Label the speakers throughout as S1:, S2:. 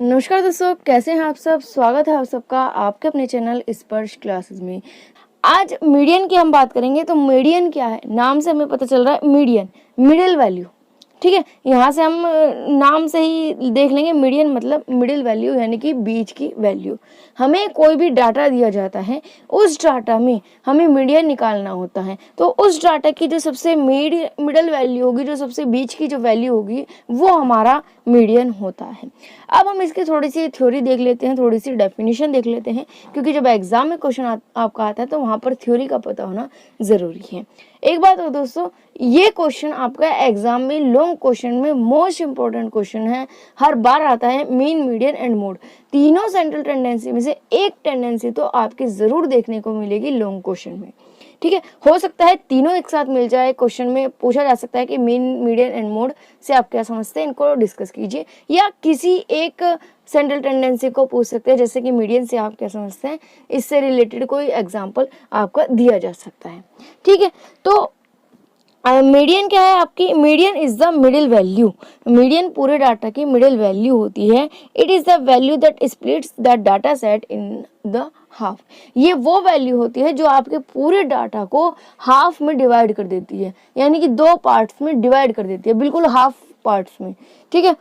S1: नमस्कार दोस्तों, कैसे हैं आप सब। स्वागत है आप सबका आपके अपने चैनल स्पर्श क्लासेस में। आज मीडियन की हम बात करेंगे। तो मीडियन क्या है, नाम से हमें पता चल रहा है मीडियन, मिडिल वैल्यू। ठीक है, यहाँ से हम नाम से ही देख लेंगे। मीडियन मतलब मिडिल वैल्यू, यानी कि बीच की वैल्यू। हमें कोई भी डाटा दिया जाता है, उस डाटा में हमें मीडियन निकालना होता है। तो उस डाटा की जो सबसे मिडिल वैल्यू होगी, जो सबसे बीच की जो वैल्यू होगी, वो हमारा मीडियन होता है। अब हम इसकी थोड़ी सी थ्योरी देख लेते हैं, थोड़ी सी डेफिनेशन देख लेते हैं, क्योंकि जब एग्जाम में क्वेश्चन आपका आता है तो वहाँ पर थ्योरी का पता होना ज़रूरी है। एक बात हो दोस्तों, ये क्वेश्चन आपका एग्जाम में लॉन्ग क्वेश्चन में मोस्ट इंपॉर्टेंट क्वेश्चन है, हर बार आता है। मीन, मीडियन एंड मोड, तीनों सेंट्रल टेंडेंसी में से एक टेंडेंसी तो आपके ज़रूर देखने को मिलेगी लॉन्ग क्वेश्चन में। ठीक है, हो सकता है तीनों एक साथ मिल जाए। क्वेश्चन में पूछा जा सकता है कि मीन, मीडियन एंड मोड से आप क्या समझते हैं, इनको डिस्कस कीजिए, या किसी एक सेंट्रल टेंडेंसी को पूछ सकते हैं, जैसे कि मीडियन से आप क्या समझते हैं, इससे रिलेटेड कोई एग्जाम्पल आपका दिया जा सकता है। ठीक है, तो मीडियन क्या है आपकी, median is the middle value. Median पूरे डाटा की मिडिल वैल्यू होती है। It is the value that splits the data set in the half. ये वो वैल्यू होती है जो आपके पूरे डाटा को हाफ में डिवाइड कर देती है, यानी कि दो पार्ट्स में डिवाइड कर देती है, बिल्कुल हाफ पार्ट्स में। ठीक है,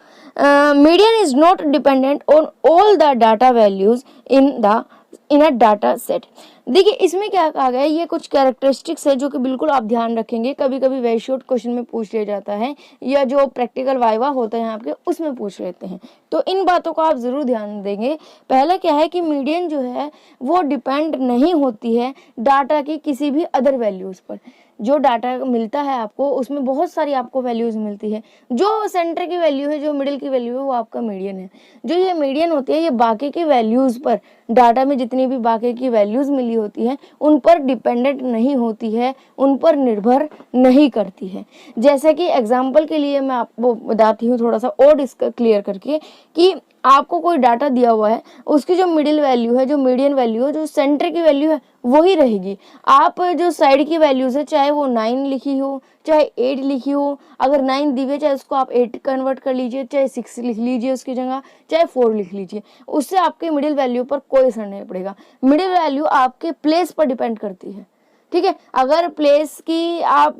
S1: median is not dependent on all the data values in a data set. देखिए, इसमें क्या कहा गया है, ये कुछ कैरेक्टरिस्टिक्स है जो कि बिल्कुल आप ध्यान रखेंगे। कभी कभी वेरी शॉर्ट क्वेश्चन में पूछ लिया जाता है, या जो प्रैक्टिकल वाइवा होता है आपके, उसमें पूछ लेते हैं। तो इन बातों को आप जरूर ध्यान देंगे। पहला क्या है कि मीडियन जो है वो डिपेंड नहीं होती है डाटा की किसी भी अदर वैल्यूज पर। जो डाटा मिलता है आपको, उसमें बहुत सारी आपको वैल्यूज मिलती है। जो सेंटर की वैल्यू है, जो मिडिल की वैल्यू है, वो आपका मीडियन है। जो ये मीडियन होती है, ये बाकी की वैल्यूज पर, डाटा में जितनी भी बाकी की वैल्यूज मिली होती है, उन पर डिपेंडेंट नहीं होती है, उन पर निर्भर नहीं करती है। जैसे कि एग्जाम्पल के लिए मैं आपको बताती हूँ थोड़ा सा और इसका क्लियर करके, कि आपको कोई डाटा दिया हुआ है, उसकी जो मिडिल वैल्यू है, जो मीडियन वैल्यू है, जो सेंटर की वैल्यू है, वही रहेगी। आप जो साइड की वैल्यूज है, चाहे वो 9 लिखी हो, चाहे 8 लिखी हो, अगर 9 दी हुई, चाहे उसको आप 8 कन्वर्ट कर लीजिए, चाहे 6 लिख लीजिए उसकी जगह, चाहे 4 लिख लीजिए, उससे आपके मिडिल वैल्यू पर कोई असर नहीं पड़ेगा। मिडिल वैल्यू आपके प्लेस पर डिपेंड करती है। ठीक है, अगर प्लेस की आप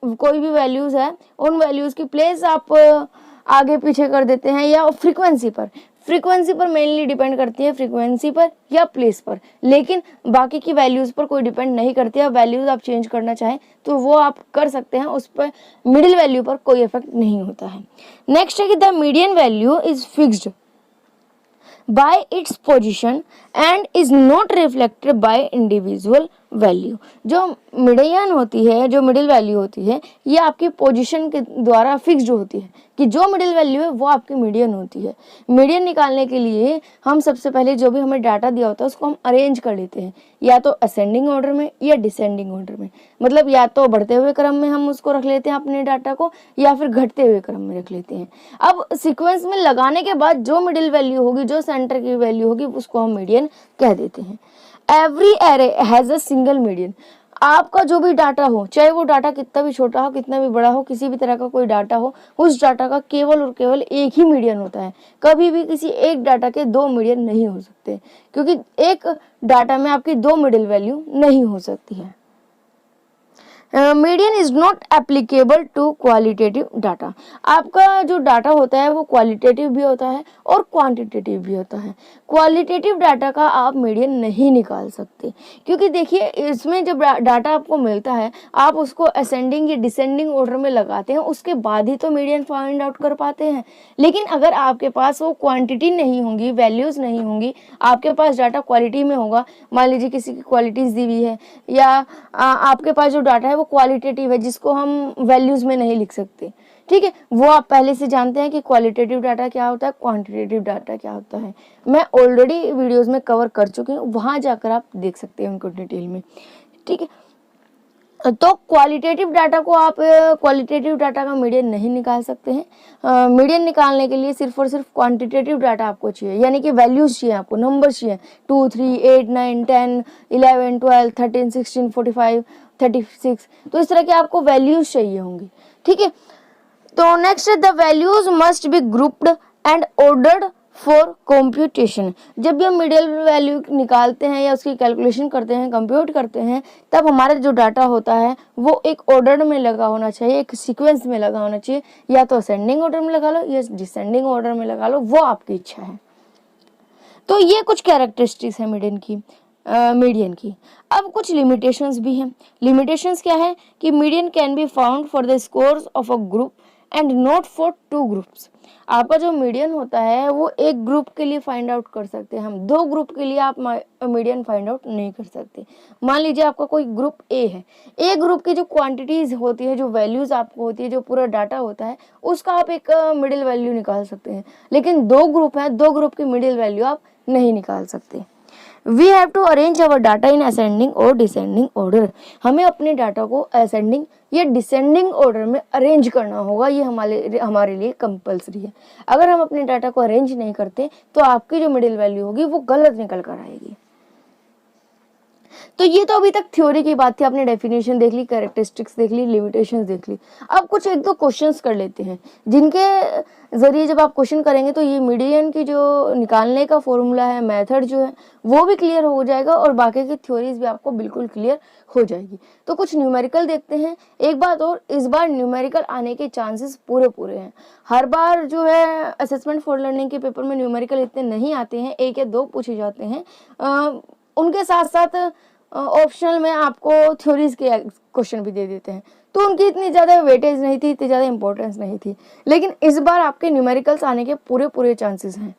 S1: कोई भी वैल्यूज है, उन वैल्यूज की प्लेस आप आगे पीछे कर देते हैं, या फ्रीक्वेंसी पर मेनली डिपेंड करती है, फ्रीक्वेंसी पर या प्लेस पर, लेकिन बाकी की वैल्यूज पर कोई डिपेंड नहीं करती है। वैल्यूज आप चेंज करना चाहें तो वो आप कर सकते हैं, उस पर मिडिल वैल्यू पर कोई इफेक्ट नहीं होता है। नेक्स्ट है कि the median value is fixed by its position and is not reflected by individual value. जो मीडियन होती है, जो मिडिल वैल्यू होती है, ये आपकी पोजीशन के द्वारा फिक्स्ड होती है, कि जो मिडिल वैल्यू है वो आपकी मीडियन होती है। मीडियन निकालने के लिए हम सबसे पहले जो भी हमें डाटा दिया होता है उसको हम अरेंज कर लेते हैं, या तो असेंडिंग ऑर्डर में या डिसेंडिंग ऑर्डर में। मतलब या तो बढ़ते हुए क्रम में हम उसको रख लेते हैं अपने डाटा को, या फिर घटते हुए क्रम में रख लेते हैं। अब सीक्वेंस में लगाने के बाद जो मिडिल वैल्यू होगी, जो सेंटर की वैल्यू होगी, उसको हम मीडियन कह देते हैं। Every array has a single median. आपका जो भी डाटा हो, चाहे वो डाटा कितना भी छोटा हो, कितना भी बड़ा हो, किसी भी तरह का कोई डाटा हो, उस डाटा का केवल और केवल एक ही मीडियन होता है। कभी भी किसी एक डाटा के दो मीडियन नहीं हो सकते, क्योंकि एक डाटा में आपकी दो मिडिल वैल्यू नहीं हो सकती है। Median is not applicable to qualitative data. आपका जो डाटा होता है वो क्वालिटेटिव भी होता है और क्वांटिटेटिव भी होता है। क्वालिटेटिव डाटा का आप मीडियन नहीं निकाल सकते, क्योंकि देखिए, इसमें जब डाटा आपको मिलता है, आप उसको असेंडिंग या डिसेंडिंग ऑर्डर में लगाते हैं, उसके बाद ही तो मीडियन फाइंड आउट कर पाते हैं। लेकिन अगर आपके पास वो क्वांटिटी नहीं होंगी, वैल्यूज नहीं होंगी, आपके पास डाटा क्वालिटी में होगा, मान लीजिए किसी की क्वालिटीज दी हुई है, या आपके पास जो डाटा है वो क्वालिटेटिव है, जिसको हम वैल्यूज में नहीं लिख सकते। ठीक है, वो आप पहले से जानते हैं कि क्वालिटेटिव डाटा क्या होता है, क्वांटिटेटिव डाटा क्या होता है। मैं ऑलरेडी वीडियोस में कवर कर चुकी हूँ, वहां जाकर आप देख सकते हैं उनको डिटेल में। ठीक है, तो क्वालिटेटिव डाटा को आप क्वालिटेटिव डाटा का मीडियन नहीं निकाल सकते हैं। मीडियन निकालने के लिए सिर्फ और सिर्फ क्वांटिटेटिव डाटा आपको चाहिए, यानी कि वैल्यूज चाहिए, आपको नंबर चाहिए, 2, 3, 8, 9, 10, 11, 12, 13, 16, 45, 36। तो इस तरह के आपको वैल्यूज चाहिए होंगी। ठीक है, तो next, the values must be grouped and ordered for computation. जब भी हम मीडियन वैल्यू निकालते हैं या उसकी कैलकुलेशन करते हैं, कंप्यूट करते हैं, तब हमारा जो डाटा होता है वो एक ऑर्डर में लगा होना चाहिए, एक सीक्वेंस में लगा होना चाहिए। या तो असेंडिंग ऑर्डर में लगा लो या डिसेंडिंग ऑर्डर में लगा लो, वो आपकी इच्छा है। तो ये कुछ कैरेक्टरिस्टिक्स है मीडियन की। अब कुछ लिमिटेशंस भी हैं। लिमिटेशंस क्या है कि median can be found for the scores of a group and not for two groups. आपका जो मीडियन होता है वो एक ग्रुप के लिए फाइंड आउट कर सकते हैं हम, दो ग्रुप के लिए आप मीडियन फाइंड आउट नहीं कर सकते। मान लीजिए आपका कोई ग्रुप ए है, ए ग्रुप की जो क्वांटिटीज होती है, जो वैल्यूज आपको होती है, जो पूरा डाटा होता है, उसका आप एक मिडिल वैल्यू निकाल सकते हैं। लेकिन दो ग्रुप है, दो ग्रुप की मिडिल वैल्यू आप नहीं निकाल सकते। We have to arrange our data in ascending और डिसेंडिंग ऑर्डर। हमें अपने डाटा को असेंडिंग या डिसेंडिंग ऑर्डर में अरेंज करना होगा, ये हमारे लिए कंपलसरी है। अगर हम अपने डाटा को अरेंज नहीं करते तो आपकी जो मिडिल वैल्यू होगी वो गलत निकल कर आएगी। तो ये तो अभी तक थ्योरी की बात थी, आपने डेफिनेशन देख ली, कैरेक्टरिस्टिक्स देख ली, लिमिटेशंस देख ली। अब कुछ एक दो क्वेश्चंस कर लेते हैं, जिनके जरिए जब आप क्वेश्चन करेंगे तो ये मीडियन की जो निकालने का फॉर्मूला है, मेथड जो है, वो भी क्लियर हो जाएगा और बाकी की थ्योरीज भी आपको बिल्कुल क्लियर हो जाएगी। तो कुछ न्यूमेरिकल देखते हैं। एक बात और, इस बार न्यूमेरिकल आने के चांसेस पूरे हैं। हर बार जो है असेसमेंट फॉर लर्निंग के पेपर में न्यूमेरिकल इतने नहीं आते हैं, एक या दो पूछे जाते हैं। उनके साथ साथ ऑप्शनल में आपको थ्योरीज के क्वेश्चन भी दे देते हैं, तो उनकी इतनी ज़्यादा वेटेज नहीं थी, इतनी ज़्यादा इंपॉर्टेंस नहीं थी। लेकिन इस बार आपके न्यूमेरिकल्स आने के पूरे चांसेस हैं।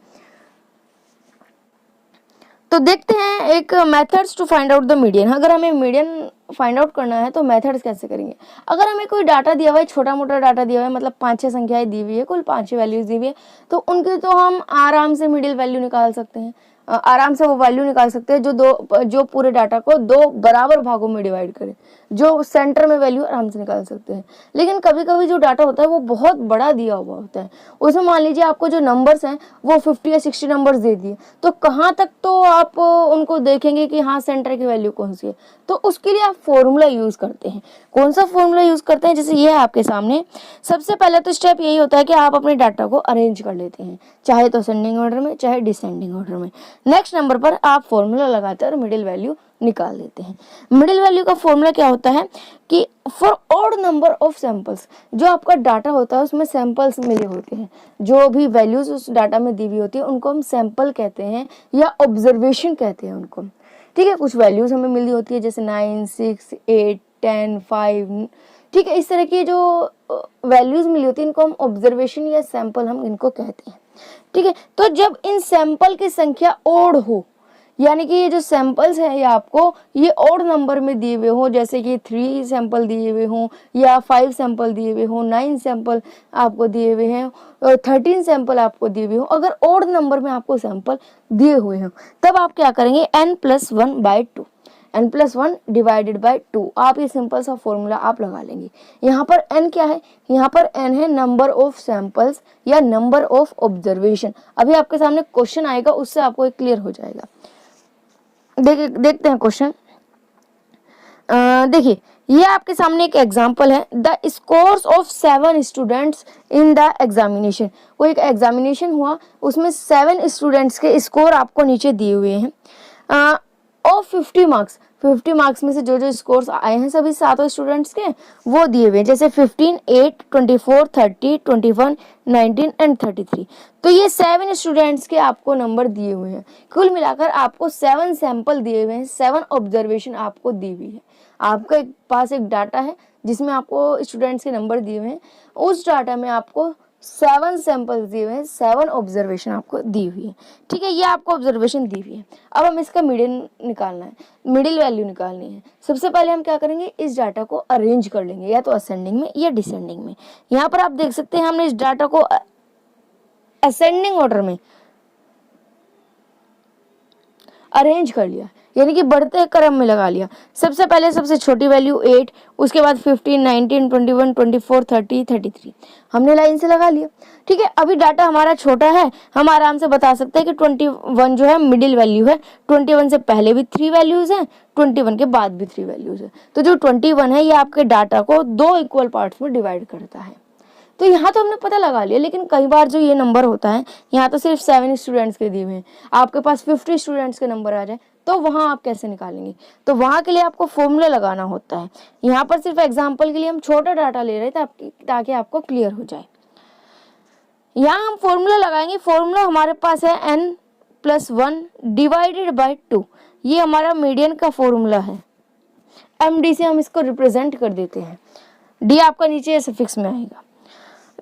S1: तो देखते हैं एक methods to find out the median. अगर हमें मीडियन फाइंड आउट करना है तो मेथड्स कैसे करेंगे। अगर हमें कोई डाटा दिया हुआ है, छोटा मोटा डाटा दिया हुआ है, मतलब 5-6 संख्याएं दी हुई है, कुल 5-6 वैल्यूज दी हुई है, तो उनकी तो हम आराम से मिडिल वैल्यू निकाल सकते हैं। आराम से वो वैल्यू निकाल सकते हैं जो पूरे डाटा को दो बराबर भागों में डिवाइड करे, जो सेंटर में वैल्यू आराम से निकाल सकते हैं। लेकिन कभी कभी जो डाटा होता है वो बहुत बड़ा दिया हुआ होता है, उसमें मान लीजिए आपको जो नंबर्स हैं वो 50 या 60 नंबर्स दे दिए, तो कहाँ तक तो आप उनको देखेंगे कि हाँ सेंटर की वैल्यू कौन सी है। तो उसके लिए आप फॉर्मूला यूज करते हैं। कौन सा फॉर्मूला यूज करते हैं, जैसे ये है आपके सामने। सबसे पहले तो स्टेप यही होता है कि आप अपने डाटा को अरेंज कर लेते हैं, चाहे तो असेंडिंग ऑर्डर में चाहे डिसेंडिंग ऑर्डर में। नेक्स्ट नंबर पर आप फॉर्मूला लगाते हैं और मिडिल वैल्यू निकाल देते हैं। मिडिल वैल्यू का फॉर्मूला क्या होता है कि for odd number of samples, जो आपका डाटा होता है उसमें सैंपल्स मिले होते हैं, जो भी वैल्यूज उस डाटा में दी हुई होती है उनको हम सैंपल कहते हैं या ऑब्जर्वेशन कहते हैं उनको। ठीक है, कुछ वैल्यूज हमें मिली होती है जैसे 9, 6, 8, 10, 5, ठीक है, इस तरह की जो वैल्यूज मिली होती है इनको हम ऑब्जर्वेशन या सैंपल हम इनको कहते हैं। ठीक है, तो जब इन सैंपल की संख्या ओड हो, यानी कि ये जो सैंपल्स है ये आपको ये ओड नंबर में दिए हुए हो, जैसे कि 3 सैंपल दिए हुए हों या 5 सैंपल दिए हुए हों, 9 सैंपल आपको दिए हुए हैं, 13 सैंपल आपको दिए हुए हों, अगर ओड नंबर में आपको सैंपल दिए हुए हों तब आप क्या करेंगे, n+1/2, n+1 डिवाइडेड बाय 2, आप ये सिंपल सा फॉर्मूला आप लगा लेंगे। यहाँ पर n क्या है, यहाँ पर n है नंबर ऑफ सैंपल्स या नंबर ऑफ ऑब्जर्वेशन। अभी आपके सामने क्वेश्चन आएगा, उससे आपको एक क्लियर हो जाएगा। देखते हैं क्वेश्चन। देखिए ये आपके सामने एक एग्जांपल है, the scores of 7 students in the examination. वो एक एग्जामिनेशन हुआ, उसमें 7 स्टूडेंट्स के स्कोर आपको नीचे दिए हुए हैं ऑफ 50 मार्क्स। 50 मार्क्स में से जो जो स्कोर्स आए हैं सभी 7 स्टूडेंट्स के वो दिए हुए हैं, जैसे 15, 8, 24, 30, 21, 19 एंड 33। तो ये 7 स्टूडेंट्स के आपको नंबर दिए हुए हैं। कुल मिलाकर आपको 7 सैंपल दिए हुए हैं, 7 ऑब्जर्वेशन आपको दी हुई है। आपके पास एक डाटा है जिसमें आपको स्टूडेंट्स के नंबर दिए हुए हैं, उस डाटा में आपको 7 सैंपल्स दिए हुए हैं, 7 ऑब्जर्वेशन आपको दी हुई है। ठीक है, ये आपको ऑब्जर्वेशन दी हुई है। अब हम इसका मीडियन निकालना है, मिडिल वैल्यू निकालनी है। सबसे पहले हम क्या करेंगे, इस डाटा को अरेंज कर लेंगे, या तो असेंडिंग में या डिसेंडिंग में। यहाँ पर आप देख सकते हैं हमने इस डाटा को असेंडिंग ऑर्डर में अरेंज कर लिया, यानी कि बढ़ते क्रम में लगा लिया। सबसे पहले सबसे छोटी वैल्यू 8, उसके बाद 15, 19, 21, 24, 30, 33 हमने लाइन से लगा लिया। ठीक है, अभी डाटा हमारा छोटा है, हम आराम से बता सकते हैं कि 21 जो है मिडिल वैल्यू है। 21 से पहले भी 3 वैल्यूज हैं, 21 के बाद भी 3 वैल्यूज है। तो जो 21 है ये आपके डाटा को 2 इक्वल पार्ट्स में डिवाइड करता है। तो यहाँ तो हमने पता लगा लिया, लेकिन कई बार जो ये नंबर होता है, यहाँ तो सिर्फ 7 स्टूडेंट्स के दिए हुए हैं, आपके पास 50 स्टूडेंट्स के नंबर आ जाए तो वहाँ आप कैसे निकालेंगे? तो वहाँ के लिए आपको फॉर्मूला लगाना होता है। यहाँ पर सिर्फ एग्जाम्पल के लिए हम छोटा डाटा ले रहे थे ताकि आपको क्लियर हो जाए। यहाँ हम फॉर्मूला लगाएंगे। फॉर्मूला हमारे पास है n+1 डिवाइडेड बाय 2। ये हमारा मीडियन का फॉर्मूला है। md से हम इसको रिप्रेजेंट कर देते हैं, d आपका नीचे सफिक्स में आएगा।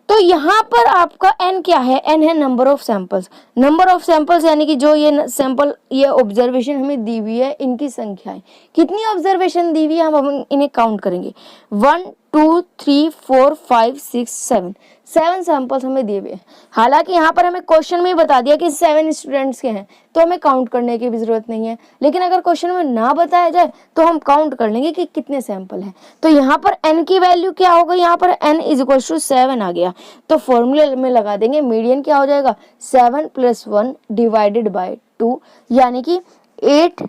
S1: तो यहाँ पर आपका n क्या है? n है number of samples. Number of samples यानी कि जो ये सैंपल, ये ऑब्जर्वेशन हमें दी हुई है, इनकी संख्या है। कितनी ऑब्जर्वेशन दी हुई है हम इन्हें काउंट करेंगे। 1 2 3 4 5 6 7 7 सैंपल्स हमें दिए हुए हैं। हालांकि यहाँ पर हमें क्वेश्चन में ही बता दिया कि 7 स्टूडेंट्स के हैं, तो हमें काउंट करने की भी जरूरत नहीं है। लेकिन अगर क्वेश्चन में ना बताया जाए तो हम काउंट कर लेंगे कि कितने सैंपल हैं। तो यहाँ पर n की वैल्यू क्या होगा? यहाँ पर n = 7 आ गया, तो फॉर्मूले में लगा देंगे। मीडियन क्या हो जाएगा? 7 + 1 डिवाइडेड बाय 2, यानी कि 8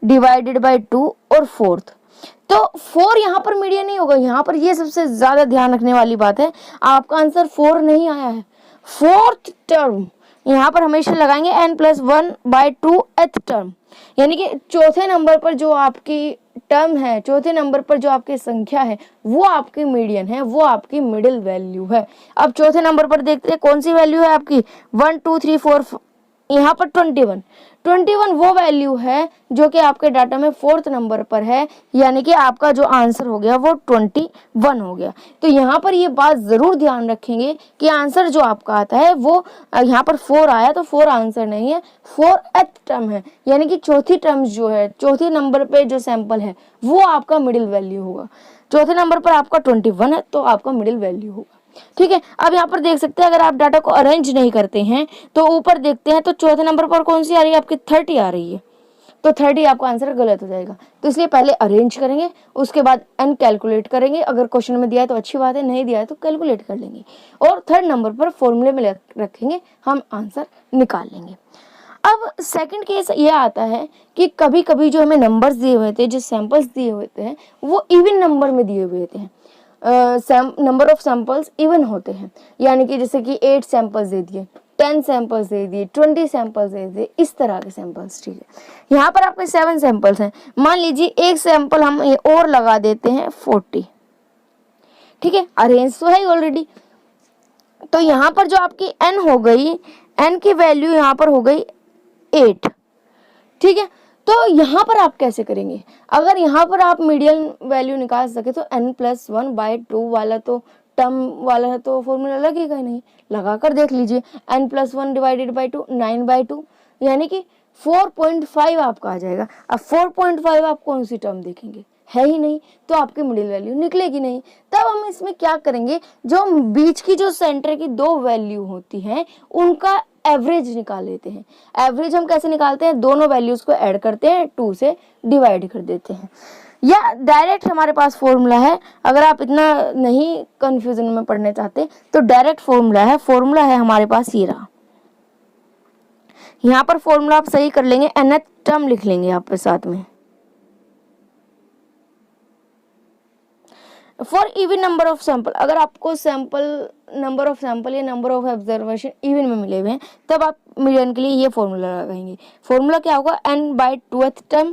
S1: डिवाइडेड बाय 2 और 4। तो 4 यहाँ पर मीडियन नहीं होगा। यहाँ पर ये सबसे ज्यादा ध्यान रखने वाली बात है, आपका आंसर 4 नहीं आया है, 4th टर्म यहाँ पर हमेशा लगाएंगे। n+1/2 th टर्म, यानी कि चौथे नंबर पर जो आपकी टर्म है, चौथे नंबर पर जो आपकी संख्या है, वो आपकी मीडियन है, वो आपकी मिडिल वैल्यू है। अब चौथे नंबर पर देखते हैं कौन सी वैल्यू है आपकी। 1 2 3 4, यहाँ पर 21 वो वैल्यू है जो कि आपके डाटा में 4th नंबर पर है, यानी कि आपका जो आंसर हो गया वो 21 हो गया। तो यहाँ पर ये बात जरूर ध्यान रखेंगे कि आंसर जो आपका आता है वो यहाँ पर 4 आया तो 4 आंसर नहीं है, 4th टर्म है, यानी कि चौथी टर्म जो है, चौथे नंबर पे जो सैंपल है वो आपका मिडिल वैल्यू होगा। चौथे नंबर पर आपका 21 है तो आपका मिडिल वैल्यू होगा। ठीक है, अब यहाँ पर देख सकते हैं, अगर आप डाटा को अरेंज नहीं करते हैं तो ऊपर देखते हैं तो चौथे नंबर पर कौन सी आ रही है आपकी? 30 आ रही है, तो 30 आपका आंसर गलत हो जाएगा। तो इसलिए पहले अरेंज करेंगे, उसके बाद n कैलकुलेट करेंगे। अगर क्वेश्चन में दिया है तो अच्छी बात है, नहीं दिया है तो कैलकुलेट कर लेंगे, और 3rd नंबर पर फॉर्मूले में रखेंगे, हम आंसर निकाल लेंगे। अब सेकंड केस ये आता है कि कभी कभी जो हमें नंबर्स दिए हुए थे, जो सैंपल्स दिए हुए थे, वो इवन नंबर में दिए हुए थे। नंबर ऑफ सैंपल्स इवन होते हैं, यानी कि जैसे कि 8 सैंपल्स दे दिए, 10 सैंपल्स दे दिए, 20 सैंपल्स दे दिए, इस तरह के सैंपल्स। ठीक है, यहाँ पर आपके 7 सैंपल्स हैं। मान लीजिए एक सैंपल हम और लगा देते हैं 40। ठीक है, अरेंज तो है ऑलरेडी। तो यहाँ पर जो आपकी n हो गई, n की वैल्यू यहाँ पर हो गई 8। ठीक है, तो यहाँ पर आप कैसे करेंगे? अगर यहाँ पर आप मीडियन वैल्यू निकाल सके तो n+1/2 वाला तो टर्म वाला तो फॉर्मूला लगेगा ही नहीं, लगा कर देख लीजिए। n+1 डिवाइडेड बाई 2 9/2, यानी कि 4.5 आपका आ जाएगा। अब 4.5 आप कौन सी टर्म देखेंगे? है ही नहीं, तो आपकी मिडिल वैल्यू निकलेगी नहीं। तब हम इसमें क्या करेंगे, जो बीच की जो सेंटर की 2 वैल्यू होती हैं उनका एवरेज निकाल लेते हैं। एवरेज हम कैसे निकालते हैं? दोनों वैल्यूज को ऐड करते हैं, 2 से डिवाइड कर देते हैं, या डायरेक्ट हमारे पास फॉर्मूला है। अगर आप इतना नहीं कंफ्यूजन में पढ़ने चाहते तो डायरेक्ट फॉर्मूला है हमारे पास ये रहा। यहाँ पर फॉर्मूला आप सही कर लेंगे, nth टर्म लिख लेंगे आप पे साथ में। For even number of sample, अगर आपको नंबर ऑफ सैंपल या नंबर ऑफ ऑब्जर्वेशन इवन में मिले हुए हैं तब आप मीडियन के लिए ये फॉर्मूला लगाएंगे। फॉर्मूला क्या होगा? n/2th term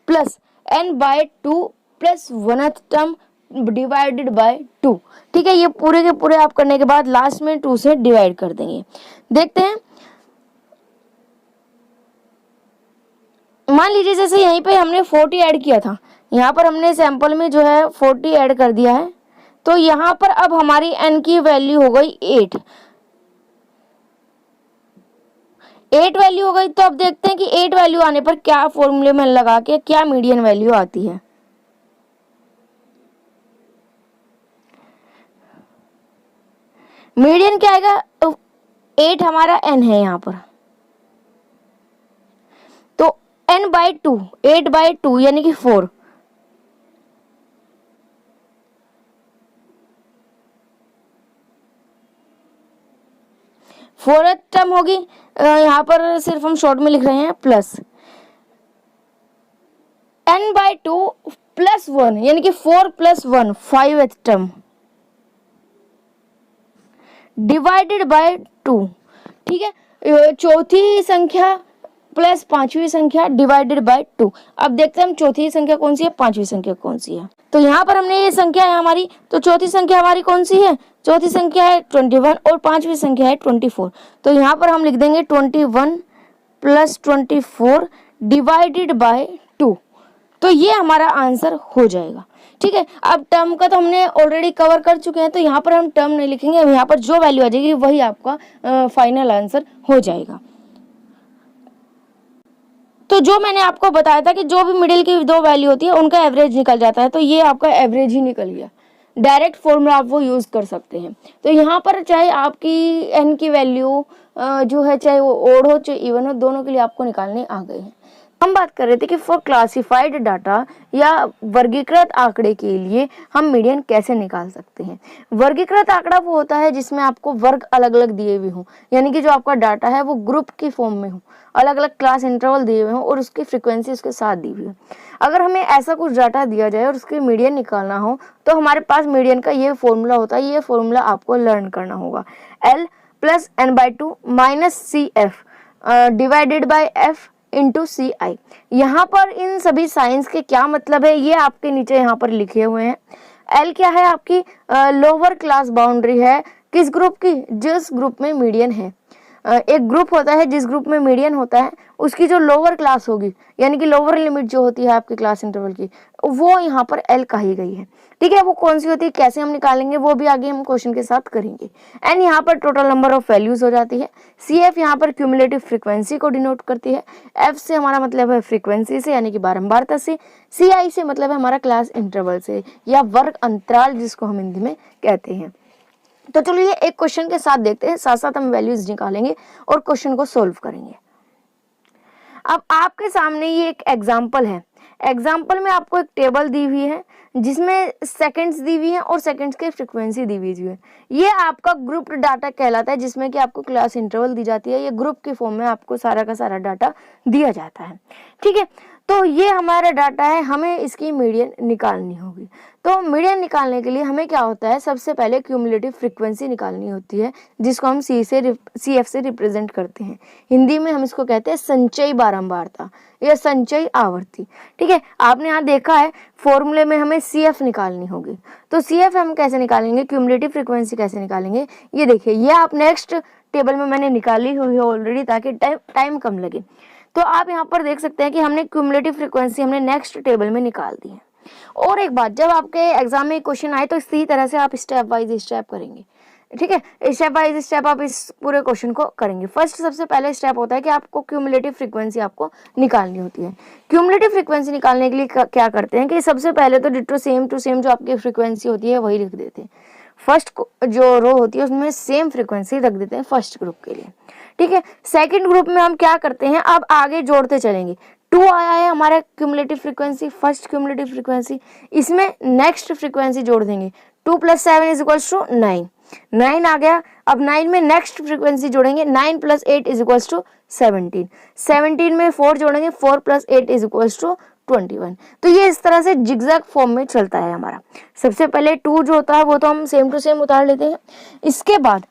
S1: plus n/2 plus 1th term divided by 2। ठीक है, ये पूरे के पूरे आप करने के बाद लास्ट में 2 से डिवाइड कर देंगे। देखते हैं, मान लीजिए जैसे यहीं पे हमने 40 ऐड किया था, यहाँ पर हमने सैंपल में जो है 40 ऐड कर दिया है, तो यहाँ पर अब हमारी n की वैल्यू हो गई 8 वैल्यू हो गई। तो अब देखते हैं कि 8 वैल्यू आने पर क्या फॉर्मूले में लगा के क्या मीडियन वैल्यू आती है। मीडियन क्या आएगा? 8 हमारा n है यहाँ पर, तो n/2 8/2 यानी कि 4। फोर्थ टर्म होगी, यहाँ पर सिर्फ हम शॉर्ट में लिख रहे हैं, प्लस n/2 + 1 यानी कि 4 + 1 5th टर्म। डिवाइडेड बाय 2, ठीक है, चौथी संख्या प्लस पांचवी संख्या डिवाइडेड बाय 2। अब देखते हैं हम चौथी संख्या कौन सी है, पांचवी संख्या कौन सी है। तो यहाँ पर हमने ये संख्या है हमारी, तो चौथी संख्या हमारी कौन सी है, चौथी संख्या है 21 और पांचवी संख्या है 24। तो यहाँ पर हम लिख देंगे 21 प्लस 24 डिवाइडेड बाय 2। तो ये हमारा आंसर हो जाएगा, ठीक है। अब टर्म का तो हमने ऑलरेडी कवर कर चुके हैं, तो यहाँ पर हम टर्म नहीं लिखेंगे, अब यहाँ पर जो वैल्यू आ जाएगी वही आपका फाइनल आंसर हो जाएगा। तो जो मैंने आपको बताया था कि जो भी मिडिल की दो वैल्यू होती है उनका एवरेज निकल जाता है, तो ये आपका एवरेज ही निकल गया। डायरेक्ट फॉर्मूला आप वो यूज़ कर सकते हैं। तो यहाँ पर चाहे आपकी एन की वैल्यू जो है चाहे वो ओड हो चाहे इवन हो, दोनों के लिए आपको निकालने आ गए हैं। हम बात कर रहे थे कि फॉर क्लासिफाइड डाटा या वर्गीकृत आंकड़े के लिए हम मीडियन कैसे निकाल सकते हैं। वर्गीकृत आंकड़ा वो होता है जिसमें आपको वर्ग अलग अलग दिए हुए हों, यानी कि जो आपका डाटा है वो ग्रुप की फॉर्म में हो, अलग अलग क्लास इंटरवल दिए हुए हों और उसकी फ्रीक्वेंसी उसके साथ दी हुई हो। अगर हमें ऐसा कुछ डाटा दिया जाए और उसके मीडियन निकालना हो तो हमारे पास मीडियन का ये फॉर्मूला होता है। ये फॉर्मूला आपको लर्न करना होगा, L plus n/2 minus CF divided by F into CI। यहाँ पर इन सभी साइंस के क्या मतलब है ये आपके नीचे यहाँ पर लिखे हुए हैं। L क्या है, आपकी लोअर क्लास बाउंड्री है किस ग्रुप की, जिस ग्रुप में मीडियन है। एक ग्रुप होता है जिस ग्रुप में मीडियन होता है उसकी जो लोअर क्लास होगी, यानी कि लोअर लिमिट जो होती है आपके क्लास इंटरवल की, वो यहाँ पर L कही गई है, ठीक है। वो कौन सी होती है, कैसे हम निकालेंगे वो भी आगे हम क्वेश्चन के साथ करेंगे। एंड यहाँ पर टोटल नंबर ऑफ वैल्यूज हो जाती है। CF यहाँ पर क्यूमुलेटिव फ्रीक्वेंसी को डिनोट करती है। F से हमारा मतलब है फ्रीक्वेंसी से, यानी कि बारंबारता से। CI से मतलब है हमारा क्लास इंटरवल से या वर्ग अंतराल जिसको हम हिंदी में कहते हैं। तो चलिए एक क्वेश्चन के साथ देखते हैं, साथ साथ हम वैल्यूज निकालेंगे और क्वेश्चन को सोल्व करेंगे। अब आपके सामने ये एक एग्जाम्पल है। एग्जाम्पल में आपको एक टेबल दी हुई है जिसमें सेकंड्स दी हुई है और सेकंड्स की फ्रीक्वेंसी दी हुई है। ये आपका ग्रुप डाटा कहलाता है जिसमें कि आपको क्लास इंटरवल दी जाती है। ये ग्रुप की फॉर्म में आपको सारा का सारा डाटा दिया जाता है, ठीक है। तो ये हमारा डाटा है, हमें इसकी मीडियन निकालनी होगी। तो मीडियन निकालने के लिए हमें क्या होता है, सबसे पहले क्यूमुलेटिव फ्रीक्वेंसी निकालनी होती है जिसको हम CF से रिप्रेजेंट करते हैं। हिंदी में हम इसको कहते हैं संचयी बारंबारता या संचयी आवर्ती, ठीक है। आपने यहाँ देखा है फॉर्मूले में हमें CF निकालनी होगी, तो CF हम कैसे निकालेंगे, क्यूमुलेटिव फ्रीक्वेंसी कैसे निकालेंगे, ये देखिए। ये आप नेक्स्ट टेबल में मैंने निकाली हुई है ऑलरेडी ताकि टाइम कम लगे। तो आप यहाँ पर देख सकते हैं कि हमने क्यूमुलेटिव फ्रीक्वेंसी हमने नेक्स्ट टेबल में निकाल दी है। और एक बात, जब आपके एग्जाम में क्वेश्चन आए तो इसी तरह से आप स्टेप वाइज स्टेप करेंगे, ठीक है। स्टेप बाय स्टेप आप इस पूरे क्वेश्चन को करेंगे। फर्स्ट सबसे पहले स्टेप होता है कि आपको क्यूमुलेटिव फ्रीक्वेंसी आपको निकालनी होती है। क्यूमुलेटिव फ्रीक्वेंसी निकालने के लिए क्या करते हैं कि सबसे पहले तो डिट्टो सेम टू सेम जो आपकी फ्रीक्वेंसी होती है वही लिख देते हैं। फर्स्ट जो रो होती है उसमें सेम फ्रीक्वेंसी रख देते हैं फर्स्ट ग्रुप के लिए, ठीक है। सेकंड ग्रुप में हम क्या करते हैं, अब आगे जोड़ते चलेंगे। 2 आया है हमारा cumulative frequency, first cumulative frequency, इसमें नेक्स्ट फ्रीक्वेंसी जोड़ देंगे। 2 + 7 = 9, 9 आ गया। अब 9 में नेक्स्ट फ्रीक्वेंसी जोड़ेंगे, 9 + 8 = 17, 17 में 4 जोड़ेंगे, 4 + 8 = 21। तो ये इस तरह से जिगजैग फॉर्म में चलता है हमारा। सबसे पहले 2 जो होता है वो तो हम सेम टू सेम उतार लेते हैं। इसके बाद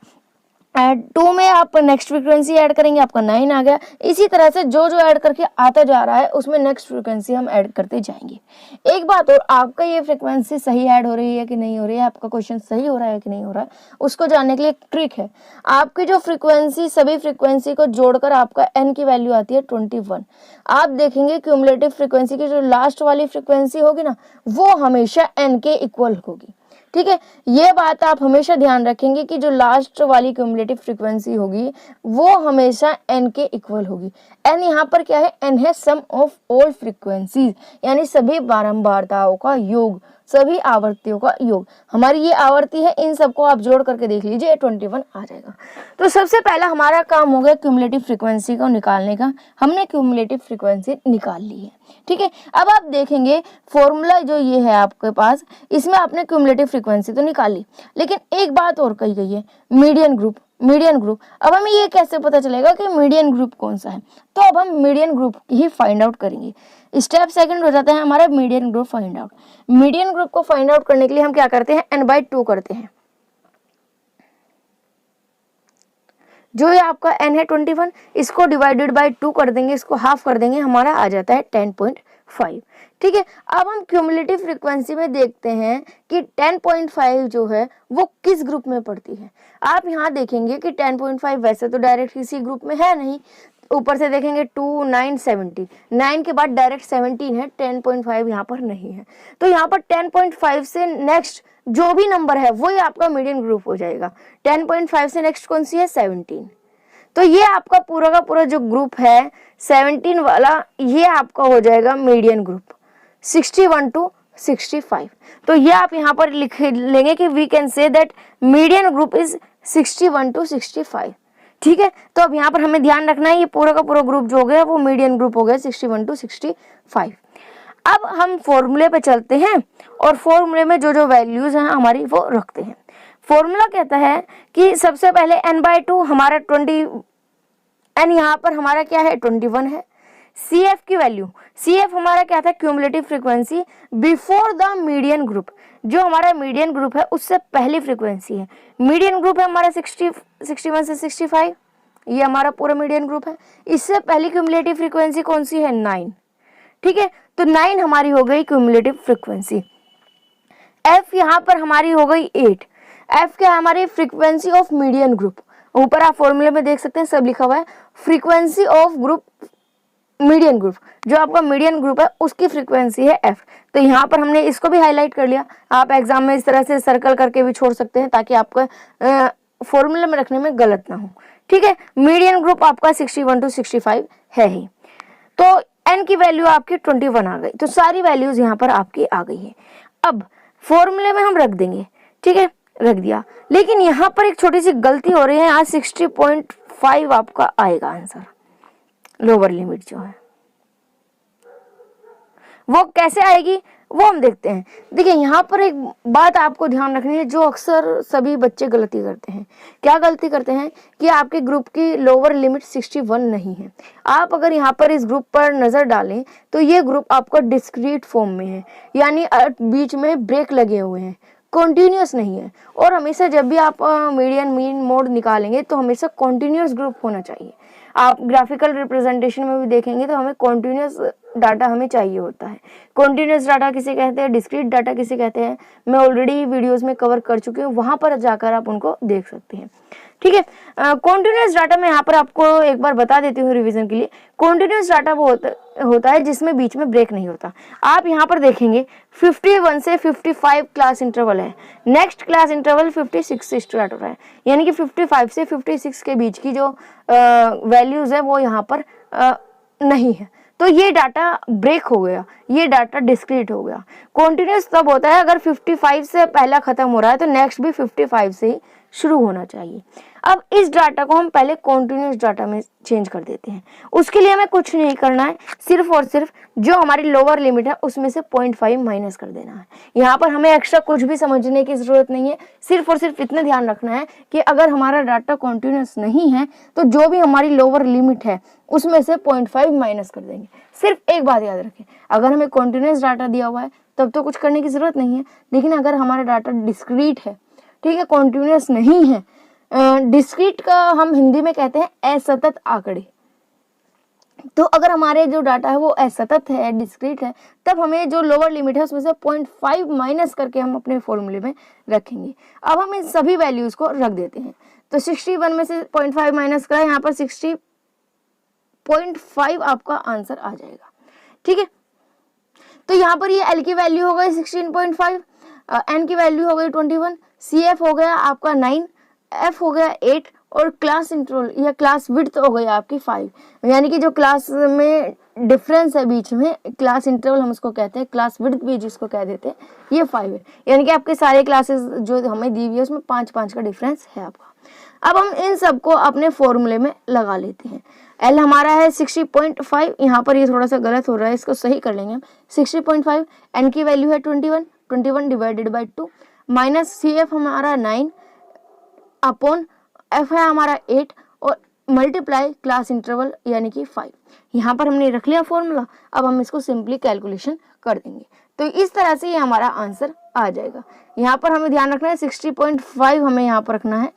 S1: 2 में आप नेक्स्ट फ्रीक्वेंसी ऐड करेंगे, आपका 9 आ गया। इसी तरह से जो जो ऐड करके आता जा रहा है उसमें नेक्स्ट फ्रीक्वेंसी हम ऐड करते जाएंगे। एक बात और, आपका ये फ्रीक्वेंसी सही ऐड हो रही है कि नहीं हो रही है, आपका क्वेश्चन सही हो रहा है कि नहीं हो रहा है, उसको जानने के लिए एक ट्रिक है। आपकी जो फ्रीक्वेंसी सभी फ्रीक्वेंसी को जोड़कर आपका n की वैल्यू आती है 21। आप देखेंगे क्यूमुलेटिव फ्रीक्वेंसी की जो लास्ट वाली फ्रीक्वेंसी होगी ना वो हमेशा n के इक्वल होगी, ठीक है। ये बात आप हमेशा ध्यान रखेंगे कि जो लास्ट वाली क्यूमुलेटिव फ्रीक्वेंसी होगी वो हमेशा n के इक्वल होगी। n यहाँ पर क्या है, n है सम ऑफ ऑल फ्रीक्वेंसीज, यानी सभी बारंबारताओं का योग, सभी आवर्तियों का योग। हमारी ये आवर्ती है, इन सबको आप जोड़ करके देख लीजिए 21 आ जाएगा। तो सबसे पहला हमारा काम हो गया क्यूमुलेटिव फ्रीक्वेंसी को निकालने का। हमने क्यूमुलेटिव फ्रीक्वेंसी निकाल ली है, ठीक है। अब आप देखेंगे फॉर्मूला जो ये है आपके पास, इसमें आपने क्यूमुलेटिव फ्रीक्वेंसी तो निकाली, लेकिन एक बात और कही गई है, मीडियन ग्रुप। मीडियन ग्रुप, अब हमें ये कैसे पता चलेगा कि मीडियन ग्रुप कौन सा है, तो अब हम मीडियन ग्रुप ही फाइंड आउट करेंगे। स्टेप सेकंड हो जाता है हमारा median group find out. Median group को फाइंड आउट करने के लिए हम क्या करते हैं, n/2 करते हैं। जो ये आपका n है 21, इसको डिवाइडेड बाय 2 कर देंगे, इसको हाफ कर देंगे, हमारा आ जाता है 10.5। ठीक है, अब हम क्यूमुलेटिव फ्रीक्वेंसी में देखते हैं कि 10.5 जो है वो किस ग्रुप में पड़ती है। आप यहाँ देखेंगे कि 10.5 वैसे तो डायरेक्ट किसी ग्रुप में है नहीं, ऊपर से देखेंगे 2, 9, 17, 9 के बाद डायरेक्ट 17 है, 10.5 यहाँ पर नहीं है। तो यहाँ पर 10.5 से नेक्स्ट जो भी नंबर है वही आपका मीडियन ग्रुप हो जाएगा। 10.5 से नेक्स्ट कौन सी है? 17। तो ये आपका पूरा का पूरा जो ग्रुप है 17 वाला, ये आपका हो जाएगा मीडियन ग्रुप 61 to 65। तो ये आप यहाँ पर लिख लेंगे कि we can say that median group is 61 to 65। ठीक है, तो अब यहाँ पर हमें ध्यान रखना है ये पूरा का पूरा ग्रुप जो हो गया वो मीडियन ग्रुप हो गया 61 to 65। अब हम फॉर्मूले पे चलते हैं और फॉर्मूले में जो जो वैल्यूज हैं हमारी वो रखते हैं। फॉर्मूला कहता है कि सबसे पहले n/2 हमारा 20, n यहाँ पर हमारा क्या है 21 है। CF की वैल्यू, CF हमारा क्या था? Cumulative frequency before the median group, जो हमारा मीडियन ग्रुप है उससे पहली फ्रीक्वेंसी है। मीडियन ग्रुप है हमारा 61 से 65, ये हमारा पूरा मीडियन ग्रुप है। इससे पहली क्यूमुलेटिव फ्रीक्वेंसी कौन सी है? 9। ठीक है, तो 9 हमारी हो गई क्यूमुलेटिव फ्रीक्वेंसी। F यहाँ पर हमारी हो गई 8। F क्या है? हमारी फ्रीक्वेंसी ऑफ मीडियन ग्रुप। ऊपर आप फॉर्मूले में देख सकते हैं सब लिखा हुआ है, frequency of group median group, जो आपका मीडियन ग्रुप है उसकी फ्रीक्वेंसी है F। तो यहाँ पर हमने इसको भी हाईलाइट कर लिया। आप एग्जाम में इस तरह से सर्कल करके भी छोड़ सकते हैं ताकि आपका फॉर्मूले में रखने में गलत ना हो। ठीक है, मीडियन ग्रुप आपका 61 to 65 है ही। तो n की वैल्यू आपकी 21 आ गई, तो सारी वैल्यूज यहाँ पर आपकी आ गई है। अब फॉर्मूले में हम रख देंगे, ठीक है, रख दिया। लेकिन यहाँ पर एक छोटी सी गलती हो रही है, यहाँ 60.5 आपका आएगा आंसर, लोअर लिमिट जो है वो कैसे आएगी वो हम देखते हैं। देखिए यहाँ पर एक बात आपको ध्यान रखनी है जो अक्सर सभी बच्चे गलती करते हैं। क्या गलती करते हैं कि आपके ग्रुप की लोअर लिमिट 61 नहीं है। आप अगर यहाँ पर इस ग्रुप पर नज़र डालें तो ये ग्रुप आपका डिस्क्रीट फॉर्म में है, यानी बीच में ब्रेक लगे हुए हैं, कॉन्टिन्यूस नहीं है। और हमेशा जब भी आप मीडियन मीन मोड निकालेंगे तो हमेशा कॉन्टिन्यूस ग्रुप होना चाहिए। आप ग्राफिकल रिप्रेजेंटेशन में भी देखेंगे तो हमें कॉन्टिन्यूस डाटा हमें चाहिए होता है। कॉन्टिन्यूस डाटा किसे कहते हैं, डिस्क्रीट डाटा किसे कहते हैं, मैं ऑलरेडी वीडियोस में कवर कर चुकी हूँ, वहां पर जाकर आप उनको देख सकते हैं। ठीक है, कॉन्टिन्यूस डाटा में यहाँ पर आपको एक बार बता देती हूँ रिवीजन के लिए। कॉन्टिन्यूस डाटा वो होता है जिसमें बीच में ब्रेक नहीं होता। आप यहाँ पर देखेंगे 51 से 55 क्लास इंटरवल है, नेक्स्ट क्लास इंटरवल 56 से स्टार्ट हो रहा है, यानी कि 55 से 56 के बीच की जो वैल्यूज है वो यहाँ पर नहीं है। तो ये डाटा ब्रेक हो गया, ये डाटा डिस्क्रीट हो गया। कॉन्टिन्यूस तब होता है अगर 55 से पहला खत्म हो रहा है तो नेक्स्ट भी 55 से ही शुरू होना चाहिए। अब इस डाटा को हम पहले कॉन्टिन्यूस डाटा में चेंज कर देते हैं। उसके लिए हमें कुछ नहीं करना है, सिर्फ और सिर्फ जो हमारी लोअर लिमिट है उसमें से 0.5 माइनस कर देना है। यहाँ पर हमें एक्स्ट्रा कुछ भी समझने की जरूरत नहीं है, सिर्फ और सिर्फ इतना ध्यान रखना है कि अगर हमारा डाटा कॉन्टिन्यूस नहीं है तो जो भी हमारी लोअर लिमिट है उसमें से 0.5 माइनस कर देंगे। सिर्फ एक बात याद रखें, अगर हमें कॉन्टिन्यूस डाटा दिया हुआ है तब तो कुछ करने की जरूरत नहीं है, लेकिन अगर हमारा डाटा डिस्क्रीट है, ठीक है, कॉन्टिन्यूस नहीं है, डिस्क्रीट का हम हिंदी में कहते हैं असतत आंकड़े, तो अगर हमारे जो डाटा है वो असतत है, डिस्क्रीट है, तब हमें जो लोअर लिमिट है उसमें से 0.5 माइनस करके हम अपने फॉर्मूले में रखेंगे। अब हम इन सभी वैल्यूज को रख देते हैं। तो 61 में से 0.5 माइनस करें, यहाँ पर 60.5 आपका आंसर आ जाएगा। ठीक है, तो यहाँ पर ये एल की वैल्यू हो गई 16.5, एन की वैल्यू हो गई 21, सी एफ हो गया आपका 9, एफ हो गया 8 और क्लास इंटरवल या क्लास विड्थ हो गई आपकी 5, यानी कि जो क्लास में डिफरेंस है बीच में, क्लास इंटरवल हम उसको कहते हैं, क्लास विड्थ भी जिसको कह देते हैं, ये 5 है। यानी कि आपके सारे क्लासेस जो हमें दी हुई है उसमें 5-5 का डिफरेंस है आपका। अब हम इन सबको अपने फॉर्मूले में लगा लेते हैं। एल हमारा है 60.5, यहाँ पर ये थोड़ा सा गलत हो रहा है, इसको सही कर लेंगे हम। 60.5, एन की वैल्यू है 21 divided by 2 minus C F हमारा 9 अपॉन एफ है हमारा 8 और मल्टीप्लाई क्लास इंटरवल यानी कि 5। यहाँ पर हमने रख लिया फॉर्मूला, अब हम इसको सिंपली कैलकुलेशन कर देंगे। तो इस तरह से ये हमारा आंसर आ जाएगा। यहाँ पर हमें ध्यान रखना है 60.5 हमें यहाँ पर रखना है,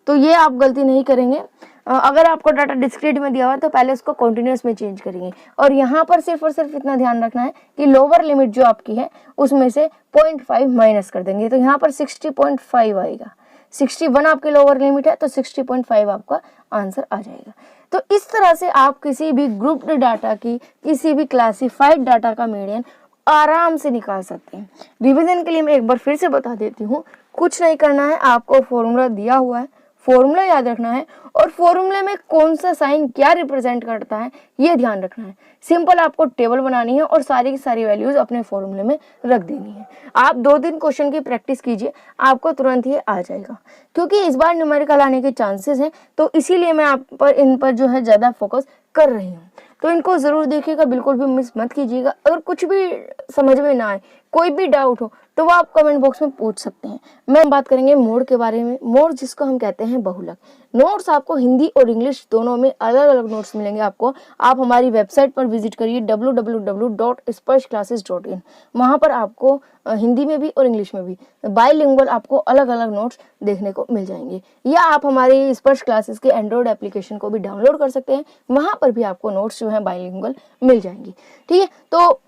S1: तो ये आप गलती नहीं करेंगे। अगर आपको डाटा डिस्क्रीट में दिया हुआ है तो पहले उसको कॉन्टिन्यूस में चेंज करेंगे। और यहाँ पर सिर्फ और सिर्फ इतना ध्यान रखना है कि लोअर लिमिट जो आपकी है उसमें से 0.5 माइनस कर देंगे, तो यहाँ पर 60.5 आएगा। 61 आपकी लोअर लिमिट है तो 60.5 आपका आंसर आ जाएगा। तो इस तरह से आप किसी भी ग्रुप्ड डाटा की, किसी भी क्लासिफाइड डाटा का मीडियन आराम से निकाल सकते हैं। रिवीजन के लिए मैं एक बार फिर से बता देती हूँ, कुछ नहीं करना है, आपको फॉर्मूला दिया हुआ है, फॉर्मूला याद रखना है और फॉर्मूले में कौन सा साइन क्या रिप्रेजेंट करता है ये ध्यान रखना है। सिंपल आपको टेबल बनानी है और सारी की सारी वैल्यूज अपने फॉर्मूले में रख देनी है। आप 2-3 क्वेश्चन की प्रैक्टिस कीजिए, आपको तुरंत ही आ जाएगा। क्योंकि इस बार न्यूमेरिकल आने के चांसेस हैं, तो इसीलिए मैं इन पर जो है ज़्यादा फोकस कर रही हूँ। तो इनको ज़रूर देखिएगा, बिल्कुल भी मिस मत कीजिएगा। अगर कुछ भी समझ में ना आए, कोई भी डाउट हो तो वो आप कमेंट बॉक्स में पूछ सकते हैं। मैं बात करेंगे मोड के बारे में। मोड जिसको हम कहते हैं बहुलक। नोट्स आपको हिंदी और इंग्लिश दोनों में अलग अलग नोट्स मिलेंगे आपको। आप हमारी वेबसाइट पर विजिट करिए www.sparshclasses.in। वहाँ पर आपको हिंदी में भी और इंग्लिश में भी बाइलिंगुअल आपको अलग अलग नोट्स देखने को मिल जाएंगे। या आप हमारी स्पर्श क्लासेस के एंड्रॉयड एप्लीकेशन को भी डाउनलोड कर सकते हैं, वहाँ पर भी आपको नोट्स जो है बाइलिंगुअल मिल जाएंगे। ठीक है, तो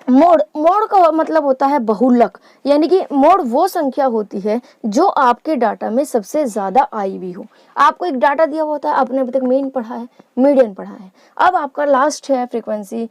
S1: मोड का मतलब होता है बहुलक, यानी कि मोड वो संख्या होती है जो आपके डाटा में सबसे ज्यादा आई हुई हो। आपको एक डाटा दिया हुआ होता है, आपने अभी तक मीन पढ़ा है, मीडियन पढ़ा है, अब आपका लास्ट है फ्रीक्वेंसी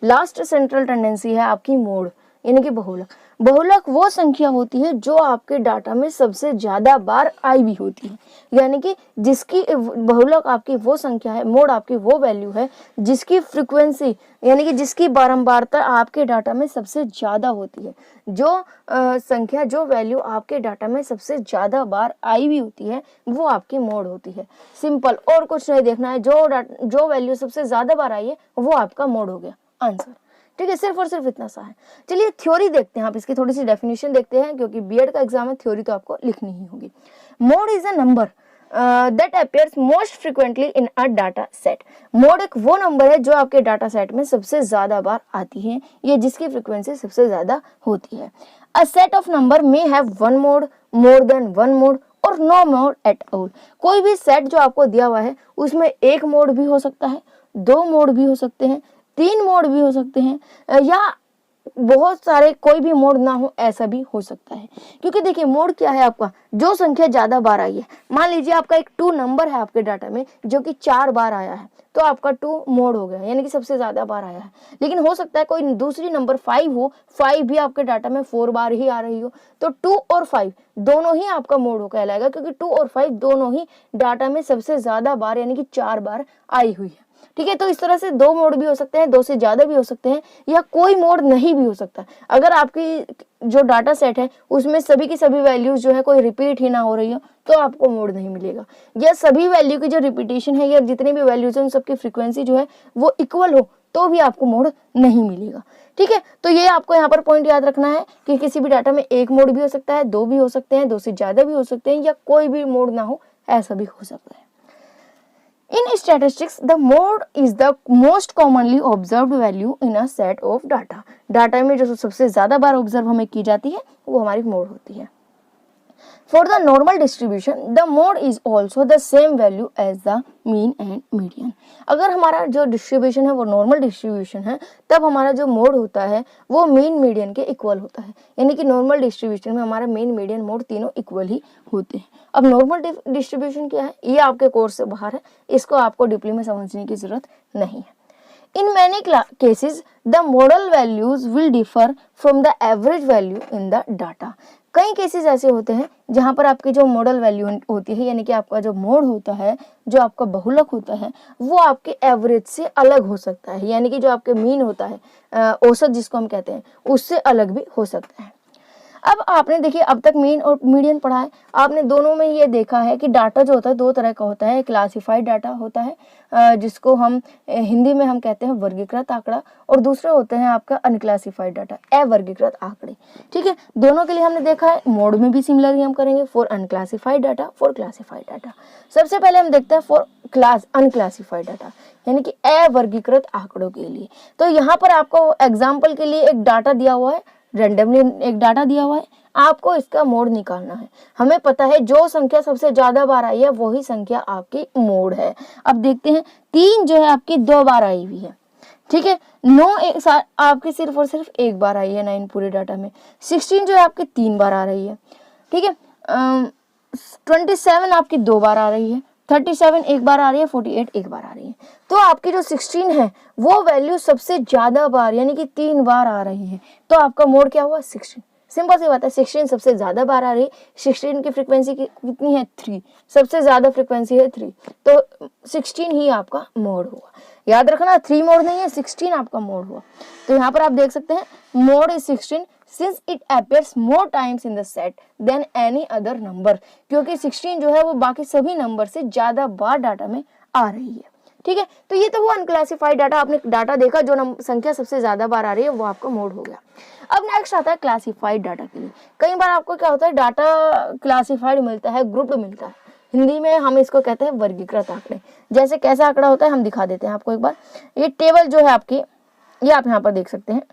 S1: लास्ट सेंट्रल टेंडेंसी है आपकी मोड, यानी कि बहुलक। बहुलक वो संख्या होती है जो आपके डाटा में सबसे ज्यादा बार आई हुई होती है, यानी कि जिसकी बहुलक आपकी वो संख्या है, मोड आपकी वो वैल्यू है जिसकी फ्रीक्वेंसी यानी कि जिसकी बारंबारता आपके डाटा में सबसे ज्यादा होती है। जो संख्या, जो वैल्यू आपके डाटा में सबसे ज्यादा बार आई हुई होती है वो आपकी मोड होती है। सिंपल, और कुछ नहीं देखना है, जो वैल्यू सबसे ज्यादा बार आई है वो आपका मोड हो गया आंसर। ठीक है, सिर्फ और सिर्फ इतना सा है। चलिए थ्योरी देखते हैं, आप इसकी थोड़ी सी डेफिनेशन देखते हैं, क्योंकि बीएड का एग्जाम है, थ्योरी तो आपको लिखनी ही होगी। Mode is a number that appears most frequently in a data set. Mode एक वो नंबर है जो आपके डाटा सेट में सबसे ज्यादा बार आती है, ये जिसकी फ्रीक्वेंसी सबसे ज्यादा होती है। A set of number may have one mod, more than one mod और नो मोड एट ऑल। कोई भी सेट जो आपको दिया हुआ है उसमें एक मोड भी हो सकता है, 2 मोड भी हो सकते हैं, 3 मोड भी हो सकते हैं, या बहुत सारे कोई भी मोड ना हो ऐसा भी हो सकता है। क्योंकि देखिए मोड क्या है, आपका जो संख्या ज्यादा बार आई है। मान लीजिए आपका एक 2 नंबर है आपके डाटा में जो कि 4 बार आया है, तो आपका 2 मोड हो गया, यानी कि सबसे ज्यादा बार आया है। लेकिन हो सकता है कोई दूसरी नंबर 5 हो, 5 भी आपके डाटा में 4 बार ही आ रही हो, तो 2 और 5 दोनों ही आपका मोड हो कहलाएगा, क्योंकि 2 और 5 दोनों ही डाटा में सबसे ज्यादा बार यानी कि 4 बार आई हुई है। ठीक है, तो इस तरह से 2 मोड भी हो सकते हैं, 2 से ज्यादा भी हो सकते हैं, या कोई मोड नहीं भी हो सकता। अगर आपकी जो डाटा सेट है उसमें सभी की सभी वैल्यूज जो है कोई रिपीट ही ना हो रही हो तो आपको मोड नहीं मिलेगा। या सभी वैल्यू की जो रिपीटेशन है या जितनी भी वैल्यूज है उन सबकी फ्रीक्वेंसी जो है वो इक्वल हो तो भी आपको मोड नहीं मिलेगा। ठीक है, तो ये आपको यहाँ पर पॉइंट याद रखना है कि किसी भी डाटा में एक मोड भी हो सकता है, 2 भी हो सकते हैं, 2 से ज्यादा भी हो सकते हैं, या कोई भी मोड ना हो ऐसा भी हो सकता है। In statistics, the mode is the most commonly observed value in a set of data. Data में जो सबसे ज्यादा बार ऑब्जर्व हमें की जाती है वो हमारी मोड होती है। For the normal distribution, the mode is also the same value as the mean and median. अगर हमारा जो डिस्ट्रीब्यूशन है वो नॉर्मल डिस्ट्रीब्यूशन है, तब हमारा जो मोड होता है वो मीन मीडियन के इक्वल होता है। यानी कि नॉर्मल डिस्ट्रीब्यूशन में हमारा मीन मीडियन मोड तीनों इक्वल ही होते हैं। अब नॉर्मल डिस्ट्रीब्यूशन क्या है ये आपके कोर्स से बाहर है, इसको आपको डीपली में समझने की जरूरत नहीं है। In many cases, the model values will differ from the average value in the data. कई केसेस ऐसे होते हैं जहां पर आपकी जो मॉडल वैल्यू होती है, यानी कि आपका जो मोड होता है, जो आपका बहुलक होता है, वो आपके एवरेज से अलग हो सकता है, यानी कि जो आपके मीन होता है, औसत जिसको हम कहते हैं, उससे अलग भी हो सकता है। अब आपने देखिए अब तक मीन और मीडियन पढ़ा है, आपने दोनों में ये देखा है कि डाटा जो होता है 2 तरह का होता है। क्लासिफाइड डाटा होता है जिसको हम हिंदी में हम कहते हैं वर्गीकृत आंकड़ा, और दूसरा होते हैं आपका अनक्लासिफाइड डाटा, अवर्गीकृत आंकड़े। ठीक है, दोनों के लिए हमने देखा है, मोड में भी सिमिलर ही हम करेंगे, for unclassified data, for classified data. सबसे पहले हम देखते हैं फॉर अनक्लासिफाइड डाटा, यानी कि अवर्गीकृत आंकड़ों के लिए। तो यहाँ पर आपको एग्जाम्पल के लिए एक डाटा दिया हुआ है रैंडमली एक डाटा दिया हुआ है, आपको इसका मोड निकालना है। हमें पता है जो संख्या सबसे ज्यादा बार आई है वही संख्या आपकी मोड है। अब देखते हैं 3 जो है आपकी 2 बार आई हुई है, ठीक है। 9 एक साथ आपकी सिर्फ और सिर्फ एक बार आई है 9 पूरे डाटा में। 16 जो है आपकी 3 बार आ रही है, ठीक है। 27 आपकी 2 बार आ रही है, 37 एक बार आ रही है, 48 एक बार आ रही है। तो आपकी जो 16 है वो वैल्यू सबसे ज्यादा बार यानी कि 3 बार आ रही है, तो आपका मोड क्या हुआ 16। सिंपल सी बात है, 16 सबसे ज्यादा बार आ रही है। 16 की फ्रीक्वेंसी कितनी है 3, सबसे ज्यादा फ्रीक्वेंसी है 3, तो 16 ही आपका मोड हुआ। याद रखना 3 मोड नहीं है, 16 आपका मोड हुआ। तो यहाँ पर आप देख सकते हैं mode is 16 since it appears more times in the set than any other number, क्योंकि 16 जो है वो बाकी सभी नंबर से ज्यादा बार डाटा में आ रही है, ठीक है। तो ये तो वो अनक्लासिफाइड डाटा, आपने डाटा देखा जो संख्या सबसे ज्यादा बार आ रही है वो आपका मोड हो गया। अब नेक्स्ट आता है क्लासिफाइड डाटा के लिए। कई बार आपको क्या होता है डाटा क्लासिफाइड मिलता है, ग्रुप्ड मिलता है, हिंदी में हम इसको कहते हैं वर्गीकृत आंकड़े। जैसे कैसा आंकड़ा होता है हम दिखा देते हैं आपको एक बार। ये टेबल जो है आपकी, ये आप यहाँ पर देख सकते हैं,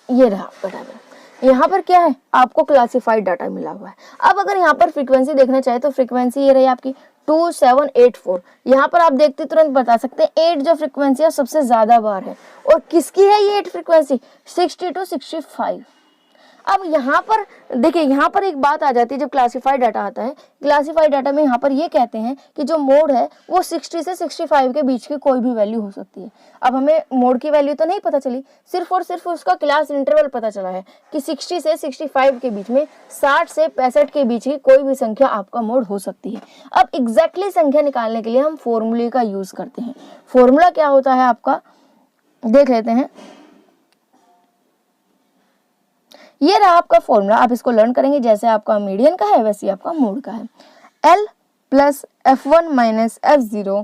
S1: ये रहा आपका डाटा। यहाँ पर क्या है आपको क्लासिफाइड डाटा मिला हुआ है। अब अगर यहाँ पर फ्रीक्वेंसी देखना चाहे तो फ्रीक्वेंसी ये रही आपकी 2784। यहाँ पर आप देखते तुरंत बता सकते हैं 8 जो फ्रीक्वेंसी है सबसे ज्यादा बार है। और किसकी है ये 8 फ्रीक्वेंसी 60 to 65। अब यहाँ पर देखिए, यहाँ पर एक बात आ जाती है जब क्लासिफाइड डाटा आता है। क्लासिफाइड डाटा में यहाँ पर ये कहते हैं कि जो मोड है वो 60 से 65 के बीच की कोई भी वैल्यू हो सकती है। अब हमें मोड की वैल्यू तो नहीं पता चली, सिर्फ और सिर्फ उसका क्लास इंटरवल पता चला है कि 60 से 65 के बीच में, 60 से 65 के बीच की कोई भी संख्या आपका मोड हो सकती है। अब एग्जैक्टली संख्या निकालने के लिए हम फॉर्मूले का यूज करते हैं। फॉर्मूला क्या होता है आपका देख लेते हैं। ये रहा आपका फॉर्मूला, आप इसको लर्न करेंगे। जैसे आपका मीडियन का है वैसे आपका मोड का है। L plus F1 minus F0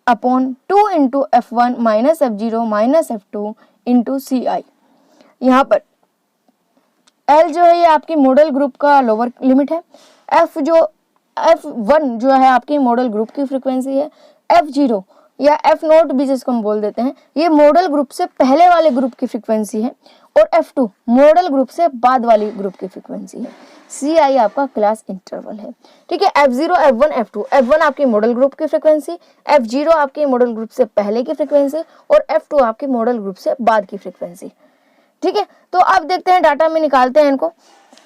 S1: upon 2 into F1 minus F0 minus F2 into CI। यहाँ पर L जो है ये आपकी मॉडल ग्रुप का लोअर लिमिट है। F1 जो है आपकी मॉडल ग्रुप की फ्रीक्वेंसी है। F0 या F0 भी जिसको हम बोल देते हैं, ये मॉडल ग्रुप से पहले वाले ग्रुप की फ्रीक्वेंसी है। और F2 मॉडल ग्रुप से बाद वाली ग्रुप की फ्रीक्वेंसी है। CI आपका क्लास इंटरवल है, ठीक है। F0 F1 F2, F1 आपकी मॉडल ग्रुप की फ्रीक्वेंसी, F0 आपकी मॉडल ग्रुप से पहले की फ्रीक्वेंसी और F2 आपकी मॉडल ग्रुप से बाद की फ्रीक्वेंसी, ठीक है। तो अब देखते हैं डाटा में निकालते हैं इनको।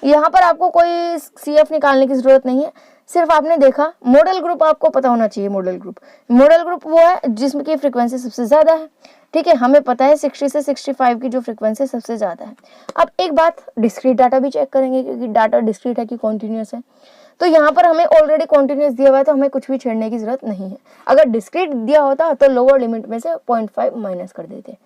S1: यहाँ पर आपको कोई CF निकालने की जरूरत नहीं है, सिर्फ आपने देखा मॉडल ग्रुप आपको पता होना चाहिए। मॉडल ग्रुप वो है जिसमें की फ्रीक्वेंसी सबसे ज्यादा है, ठीक है। हमें पता है 60 से 65 की जो फ्रीक्वेंसी सबसे ज्यादा है। अब एक बात डिस्क्रीट डाटा भी चेक करेंगे क्योंकि डाटा डिस्क्रीट है कि कॉन्टिन्यूअस है। तो यहाँ पर हमें ऑलरेडी कॉन्टिन्यूअस दिया हुआ है तो हमें कुछ भी छेड़ने की जरूरत नहीं है। अगर डिस्क्रीट दिया होता तो लोअर लिमिट में से 0.5 माइनस कर देते।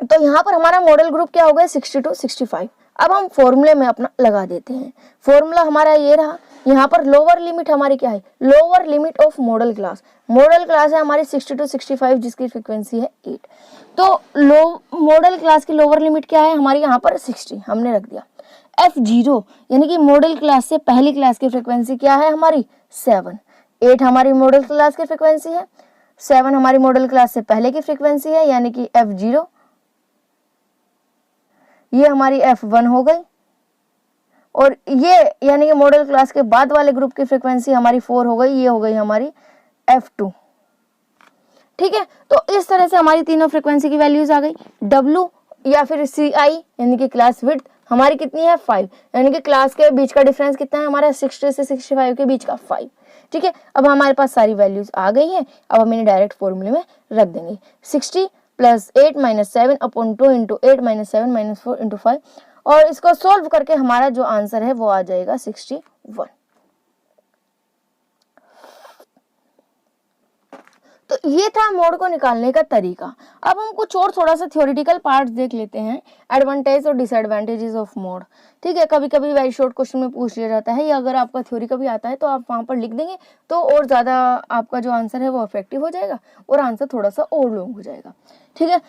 S1: तो यहाँ पर हमारा मॉडल ग्रुप क्या हो गया 60 to 65। अब हम फॉर्मूले में अपना लगा देते हैं। फॉर्मूला हमारा ये रहा। यहाँ पर लोअर लिमिट हमारी क्या है, lower limit of model class. Model class है हमारी 60 to 65 जिसकी फ्रीक्वेंसी है 8। तो मॉडल क्लास की लोअर लिमिट क्या है हमारी, यहाँ पर 60 हमने रख दिया। F0 यानी कि मॉडल क्लास से पहली क्लास की फ्रीक्वेंसी क्या है हमारी 7। 8 हमारी मॉडल क्लास की फ्रीक्वेंसी है, 7 हमारी मॉडल क्लास से पहले की फ्रीक्वेंसी है यानी कि F0। ये हमारी F1 हो गई और ये यानी कि मॉडल क्लास के बाद वाले ग्रुप की फ्रीक्वेंसी हमारी 4 हो गई। ये हो गई हमारी F2, ठीक है। तो इस तरह से हमारी तीनों फ्रीक्वेंसी की वैल्यूज आ गई। W या फिर CI यानी कि क्लास विड्थ हमारी कितनी है 5, यानी कि क्लास के बीच का डिफरेंस कितना है हमारा 60 से 65 के बीच का 5, ठीक है। अब हमारे पास सारी वैल्यूज आ गई हैं। अब हम इन्हें डायरेक्ट फॉर्मूले में रख देंगे। 60 plus 8 minus 7 upon 2 into 8 minus 7 minus 4 into 5 और इसको सोल्व करके हमारा जो आंसर है वो आ जाएगा 61। तो ये था मोड को निकालने का तरीका। अब हम कुछ और थोड़ा सा थ्योरेटिकल पार्ट देख लेते हैं, एडवांटेज और डिसएडवांटेजेस ऑफ मोड, ठीक है। कभी कभी वेरी शॉर्ट क्वेश्चन में पूछ लिया जाता है या अगर आपका थ्योरी का भी आता है तो आप वहां पर लिख देंगे तो और ज्यादा आपका जो आंसर है वो इफेक्टिव हो जाएगा और आंसर थोड़ा सा और लॉन्ग हो जाएगा, ठीक है।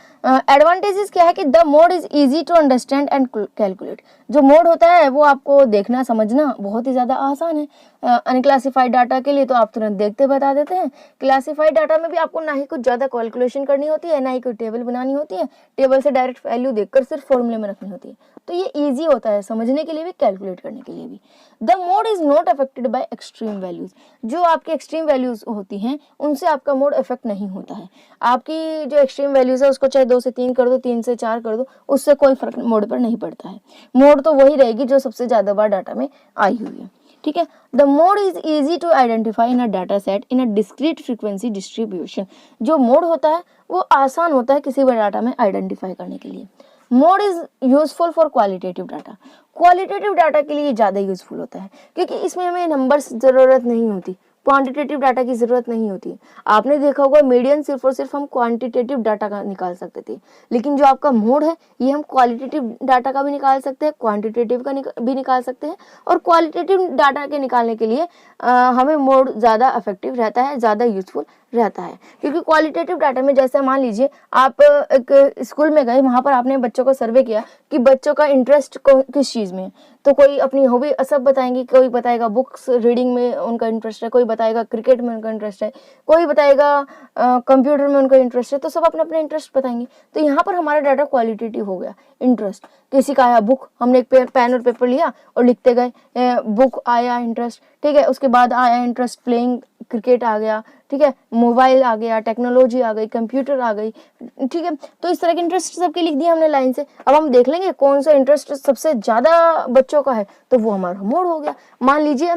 S1: एडवांटेजेस क्या है कि the mode is easy to understand and calculate. जो मोड होता है वो आपको देखना समझना बहुत ही ज्यादा आसान है। अनक्लासिफाइड डाटा के लिए तो आप तुरंत देखते बता देते हैं। क्लासिफाइड डाटा में भी आपको ना ही कुछ ज्यादा कैलकुलेशन करनी होती है ना ही कोई टेबल बनानी होती है, टेबल से डायरेक्ट वैल्यू देखकर सिर्फ फॉर्मूले में रखनी होती है। तो ये ईजी होता है समझने के लिए भी, कैलकुलेट करने के लिए भी। The mode is not affected by extreme values. जो आपकी एक्सट्रीम वैल्यूज होती हैं उनसे आपका मोड इफेक्ट नहीं होता है। आपकी जो एक्सट्रीम वैल्यूज है उसको चाहे 2 से 3 कर दो, 3 से 4 कर दो, उससे कोई फर्क मोड पर नहीं पड़ता है। मोड तो वही रहेगी जो सबसे ज्यादा बार डाटा में आई हुई है, ठीक है। The mode is easy to identify in a data set in a discrete frequency distribution. जो मोड होता है वो आसान होता है किसी भी डाटा में आइडेंटिफाई करने के लिए। Mode is useful for qualitative data. Qualitative data के लिए ज़्यादा यूजफुल होता है क्योंकि इसमें हमें नंबर्स ज़रूरत नहीं होती, क्वांटिटेटिव डाटा की ज़रूरत नहीं होती। आपने देखा होगा मीडियन सिर्फ और सिर्फ हम क्वांटिटेटिव डाटा का निकाल सकते थे, लेकिन जो आपका मोड है ये हम क्वालिटेटिव डाटा का भी निकाल सकते हैं, क्वांटिटेटिव का भी निकाल सकते हैं। और क्वालिटेटिव डाटा के निकालने के लिए हमें मोड ज़्यादा इफेक्टिव रहता है, ज़्यादा यूजफुल रहता है। क्योंकि क्वालिटेटिव डाटा में जैसे मान लीजिए आप एक स्कूल में गए, वहाँ पर आपने बच्चों को सर्वे किया कि बच्चों का इंटरेस्ट किस चीज़ में है, तो कोई अपनी हॉबी सब बताएंगे, कोई बताएगा बुक्स रीडिंग में उनका इंटरेस्ट है, कोई बताएगा क्रिकेट में उनका इंटरेस्ट है, कोई बताएगा कंप्यूटर में उनका इंटरेस्ट है, तो सब अपने अपने इंटरेस्ट बताएंगे। तो यहाँ पर हमारा डाटा क्वालिटेटिव हो गया, इंटरेस्ट। किसी का आया बुक, हमने एक पेन और पेपर लिया और लिखते गए, बुक आया इंटरेस्ट, ठीक है। उसके बाद आया इंटरेस्ट प्लेइंग क्रिकेट आ गया, ठीक है, मोबाइल आ गया, टेक्नोलॉजी आ गई, कंप्यूटर आ गई, ठीक है। तो इस तरह के इंटरेस्ट सबके लिख दिए हमने लाइन से। अब हम देख लेंगे कौन सा इंटरेस्ट सबसे ज्यादा बच्चों का है, तो वो हमारा मोड हो गया। मान लीजिए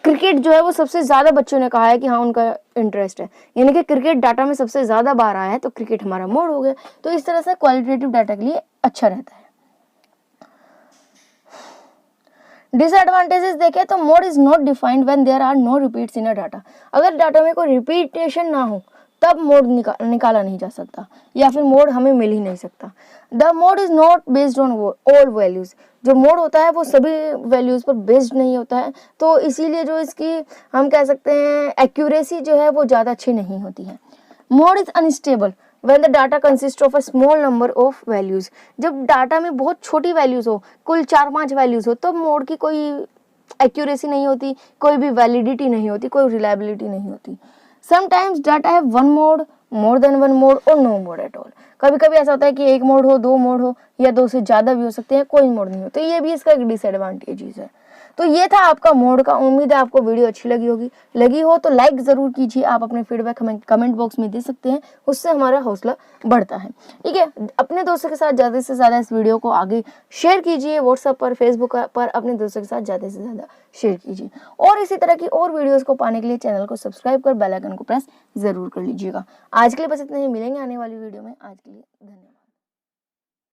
S1: क्रिकेट जो है वो सबसे ज्यादा बच्चों ने कहा है कि हाँ उनका इंटरेस्ट है, यानी कि क्रिकेट डाटा में सबसे ज्यादा बार आया है, तो क्रिकेट हमारा मोड हो गया। तो इस तरह से क्वालिटेटिव डाटा के लिए अच्छा रहता है। डिसएडवांटेजेस देखें तो mode is not defined when there are no repeats in a data. अगर डाटा में कोई रिपीटेशन ना हो तब मोड निकाला नहीं जा सकता, या फिर मोड हमें मिल ही नहीं सकता। The mode is not based on all values. जो मोड होता है वो सभी वैल्यूज पर बेस्ड नहीं होता है, तो इसीलिए जो इसकी हम कह सकते हैं एक्यूरेसी जो है वो ज़्यादा अच्छी नहीं होती है। Mode is unstable when the data consists of a small number of values। जब डाटा में बहुत छोटी वैल्यूज हो, कुल 4-5 वैल्यूज हो, तो मोड की कोई एक्यूरेसी नहीं होती, कोई भी वैलिडिटी नहीं होती, कोई रिलायबिलिटी नहीं होती। समटाइम्स डाटा है one mod, more than one mod और नो मोड एट ऑल। कभी कभी ऐसा होता है कि एक मोड हो, 2 मोड हो, या 2 से ज़्यादा भी हो सकते हैं, कोई मोड नहीं हो। तो ये भी इसका एक डिसएडवांटेज है। तो ये था आपका मोड का। उम्मीद है आपको वीडियो अच्छी लगी होगी। लगी हो तो लाइक ज़रूर कीजिए। आप अपने फीडबैक हमें कमेंट बॉक्स में दे सकते हैं, उससे हमारा हौसला बढ़ता है, ठीक है। अपने दोस्तों के साथ ज़्यादा से ज़्यादा इस वीडियो को आगे शेयर कीजिए, व्हाट्सएप पर, फेसबुक पर अपने दोस्तों के साथ ज़्यादा से ज़्यादा शेयर कीजिए। और इसी तरह की और वीडियोज़ को पाने के लिए चैनल को सब्सक्राइब कर बेल आइकन को प्रेस ज़रूर कर लीजिएगा। आज के लिए बस इतना ही, मिलेंगे आने वाली वीडियो में। आज के लिए धन्यवाद।